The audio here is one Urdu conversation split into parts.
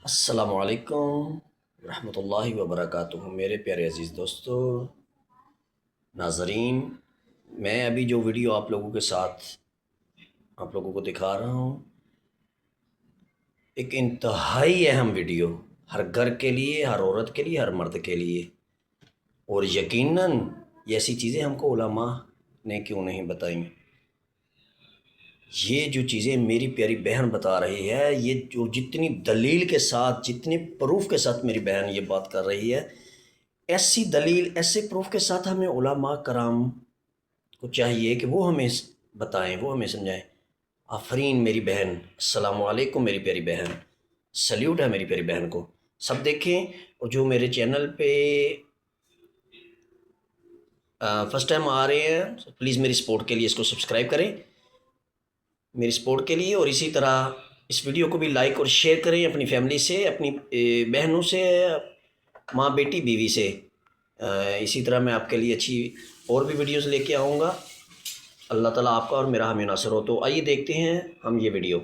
السلام علیکم ورحمۃ اللہ وبرکاتہ۔ میرے پیارے عزیز دوستو، ناظرین، میں ابھی جو ویڈیو آپ لوگوں کے ساتھ آپ لوگوں کو دکھا رہا ہوں، ایک انتہائی اہم ویڈیو ہر گھر کے لیے، ہر عورت کے لیے، ہر مرد کے لیے، اور یقیناً یہ ایسی چیزیں ہم کو علماء نے کیوں نہیں بتائیں۔ یہ جو چیزیں میری پیاری بہن بتا رہی ہے، یہ جو جتنی دلیل کے ساتھ، جتنی پروف کے ساتھ میری بہن یہ بات کر رہی ہے، ایسی دلیل، ایسے پروف کے ساتھ ہمیں علماء کرام کو چاہیے کہ وہ ہمیں بتائیں، وہ ہمیں سمجھائیں۔ آفرین میری بہن، السلام علیکم میری پیاری بہن، سلیوٹ ہے میری پیاری بہن کو۔ سب دیکھیں، اور جو میرے چینل پہ فرسٹ ٹائم آ رہے ہیں، پلیز میری سپورٹ کے لیے اس کو سبسکرائب کریں، میری سپورٹ کے لیے، اور اسی طرح اس ویڈیو کو بھی لائک اور شیئر کریں اپنی فیملی سے، اپنی بہنوں سے، ماں بیٹی بیوی سے۔ اسی طرح میں آپ کے لیے اچھی اور بھی ویڈیوز لے کے آؤں گا۔ اللہ تعالیٰ آپ کا اور میرا ہمیں ناصر ہو۔ تو آئیے دیکھتے ہیں ہم یہ ویڈیو۔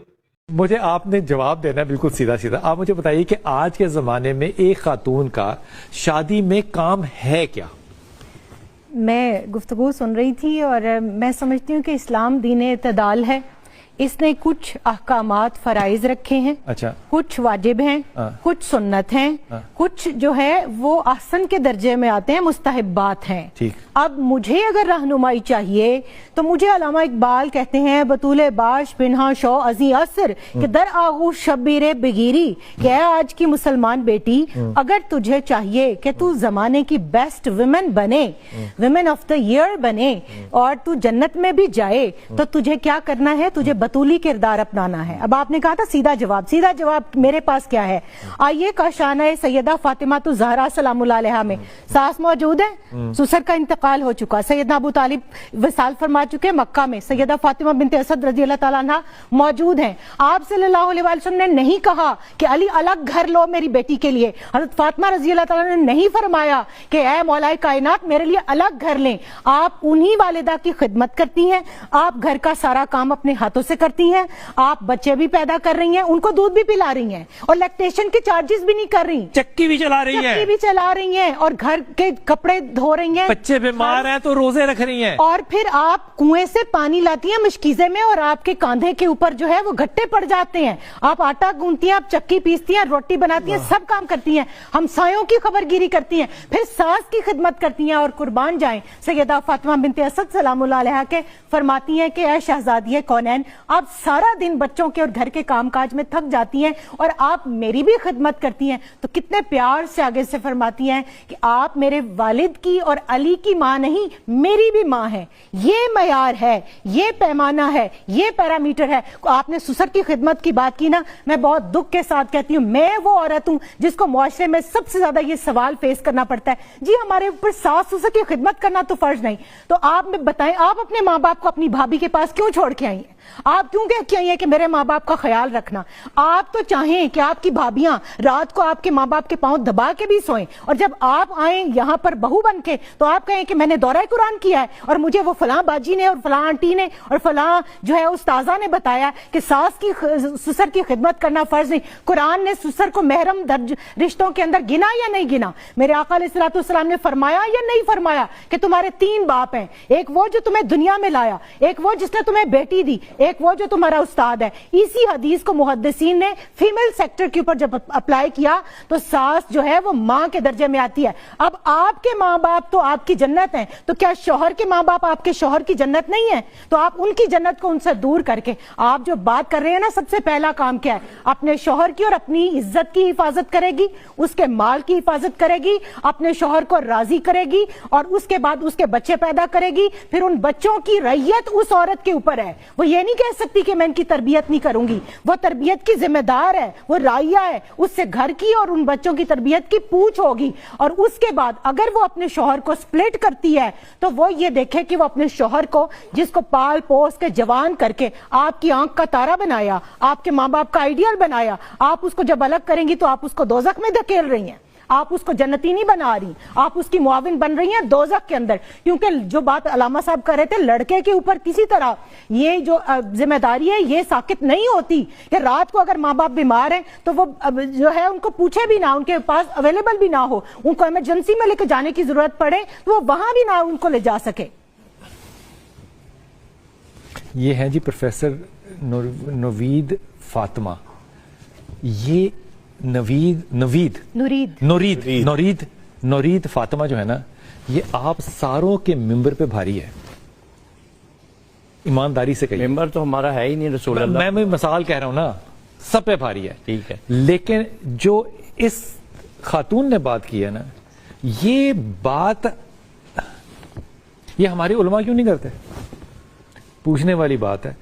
مجھے آپ نے جواب دینا ہے بالکل سیدھا سیدھا۔ آپ مجھے بتائیے کہ آج کے زمانے میں ایک خاتون کا شادی میں کام ہے کیا؟ میں گفتگو سن رہی تھی اور میں سمجھتی ہوں کہ اسلام دین اعتدال ہے۔ اس نے کچھ احکامات فرائض رکھے ہیں، اچھا، کچھ واجب ہیں، کچھ سنت ہیں، کچھ جو ہے وہ احسن کے درجے میں آتے ہیں، مستحبات ہیں۔ ٹھیک۔ اب مجھے اگر رہنمائی چاہیے تو مجھے علامہ اقبال کہتے ہیں بطول باش پنہا شو ازی اثر کہ در آغوش شبیر بگیری، کہ اے آج کی مسلمان بیٹی، اگر تجھے چاہیے کہ تو زمانے کی بیسٹ ویمن بنے، ویمن آف دا ایئر بنے، اور تو جنت میں بھی جائے، تو تجھے کیا کرنا ہے؟ تجھے بطولی کردار اپنانا ہے۔ اب آپ نے کہا تھا سیدھا جواب، سیدھا جواب میرے پاس کیا ہے؟ آئیے کاشانہ سیدہ فاطمہ الزہرا سلام اللہ علیہا میں ساس موجود ہے، سسر کا انتقال ہو چکا، سیدنا ابو طالب وصال فرما چکے مکہ میں، سیدہ فاطمہ بنت اسد رضی اللہ تعالیٰ عنہ موجود ہیں۔ آپ صلی اللہ علیہ وسلم نے نہیں کہا کہ علی الگ گھر لو میری بیٹی کے لیے، حضرت فاطمہ رضی اللہ تعالیٰ نے نہیں فرمایا کہ اے مولا کائنات میرے لیے الگ گھر لیں۔ آپ انہی والدہ کی خدمت کرتی ہیں، آپ گھر کا سارا کام اپنے ہاتھوں سے کرتی ہیں، آپ بچے بھی پیدا کر رہی ہیں، ان کو دودھ بھی پلا رہی ہیں، اور لیکٹیشن کے چارجز بھی نہیں کر رہی، چکی بھی چلا رہی ہیں، چکی بھی چلا رہی ہیں، اور گھر کے کپڑے دھو رہی ہیں، بچے بیمار ہیں تو روزے رکھ رہی ہیں، اور پھر آپ کنویں سے پانی لاتی ہیں مشکیزے میں، اور آپ کے کاندھے کے اوپر جو ہے وہ گھٹے پڑ جاتے ہیں، آپ آٹا گونتی ہیں، آپ چکی پیستی ہیں، روٹی بناتی ہیں، سب کام کرتی ہیں، ہمسایوں کی خبر گیری کرتی ہیں، پھر ساس کی خدمت کرتی ہیں، اور قربان جائیں سیدہ فاطمہ بنت اسد سلام اللہ علیہا کے فرماتی ہیں کہ اے شہزادی کونین، آپ سارا دن بچوں کے اور گھر کے کام کاج میں تھک جاتی ہیں اور آپ میری بھی خدمت کرتی ہیں، تو کتنے پیار سے آگے سے فرماتی ہیں کہ آپ میرے والد کی اور علی کی ماں نہیں، میری بھی ماں ہے۔ یہ معیار ہے، یہ پیمانہ ہے، یہ پیرامیٹر ہے۔ آپ نے سسر کی خدمت کی بات کی نا، میں بہت دکھ کے ساتھ کہتی ہوں، میں وہ عورت ہوں جس کو معاشرے میں سب سے زیادہ یہ سوال فیس کرنا پڑتا ہے، جی ہمارے اوپر ساس سسر کی خدمت کرنا تو فرض نہیں، تو آپ بتائیں آپ اپنے ماں باپ کو اپنی بھابھی کے پاس کیوں چھوڑ کے آئی ہیں؟ آپ کیوں کہہ کے آئی ہیں کہ میرے ماں باپ کا خیال رکھنا؟ آپ تو چاہیں کہ آپ کی بھابیاں رات کو آپ کے ماں باپ کے پاؤں دبا کے بھی سوئیں، اور جب آپ آئیں یہاں پر بہو بن کے تو آپ کہیں کہ میں نے دورہ قرآن کیا ہے اور مجھے وہ فلاں باجی نے اور فلاں آنٹی نے اور فلاں جو ہے استاذہ نے بتایا کہ ساس کی سسر کی خدمت کرنا فرض نہیں۔ قرآن نے سسر کو محرم درج رشتوں کے اندر گنا یا نہیں گنا؟ میرے آقا علیہ الصلوۃ والسلام نے فرمایا یا نہیں فرمایا کہ تمہارے تین باپ ہیں، ایک وہ جو تمہیں دنیا میں لایا، ایک وہ جس نے تمہیں بیٹی دی، ایک وہ جو تمہارا استاد ہے۔ اسی حدیث کو محدثین نے فیمیل سیکٹر کے اوپر جب اپلائی کیا تو ساس جو ہے وہ ماں کے درجے میں آتی ہے۔ اب آپ کے ماں باپ تو آپ کی جنت ہیں، تو کیا شوہر کے ماں باپ آپ کے شوہر کی جنت نہیں ہیں؟ تو آپ ان کی جنت کو ان سے دور کر کے آپ جو بات کر رہے ہیں نا، سب سے پہلا کام کیا ہے؟ اپنے شوہر کی اور اپنی عزت کی حفاظت کرے گی، اس کے مال کی حفاظت کرے گی، اپنے شوہر کو راضی کرے گی، اور اس کے بعد اس کے بچے پیدا کرے گی، پھر ان بچوں کی رعیت اس عورت کے اوپر ہے۔ وہ یہ نہیں کہہ سکتی کہ میں ان کی تربیت نہیں کروں گی، وہ تربیت کی ذمہ دار ہے، وہ رائیہ ہے، اس سے گھر کی اور ان بچوں کی تربیت کی پوچھ ہوگی۔ اور اس کے بعد اگر وہ اپنے شوہر کو سپلٹ کرتی ہے تو وہ یہ دیکھے کہ وہ اپنے شوہر کو، جس کو پال پوس کے جوان کر کے آپ کی آنکھ کا تارا بنایا، آپ کے ماں باپ کا آئیڈیل بنایا، آپ اس کو جب الگ کریں گی تو آپ اس کو دوزخ میں دھکیل رہی ہیں۔ آپ اس کو جنتی نہیں بنا رہی, آپ اس کی معاون بن رہی ہیں دوزخ کے اندر. کیونکہ جو بات علامہ صاحب کر رہے تھے, لڑکے کے اوپر کسی طرح یہ جو ذمہ داری ہے یہ ساقط نہیں ہوتی کہ رات کو اگر ماں باپ بیمار ہیں تو وہ جو ہے ان کو پوچھے بھی نہ, ان کے پاس اویلیبل بھی نہ ہو, ان کو ایمرجنسی میں لے کے جانے کی ضرورت پڑے تو وہ وہاں بھی نہ ان کو لے جا سکے. یہ ہیں جی پروفیسر نوید فاطمہ. یہ نورید فاطمہ جو ہے نا, یہ آپ ساروں کے ممبر پہ بھاری ہے, ایمانداری سے کہیے. ممبر تو ہمارا ہے ہی نہیں رسول اللہ. میں مثال کہہ رہا ہوں نا, سب پہ بھاری ہے. ٹھیک ہے, لیکن جو اس خاتون نے بات کی ہے نا, یہ بات یہ ہمارے علماء کیوں نہیں کرتے؟ پوچھنے والی بات ہے.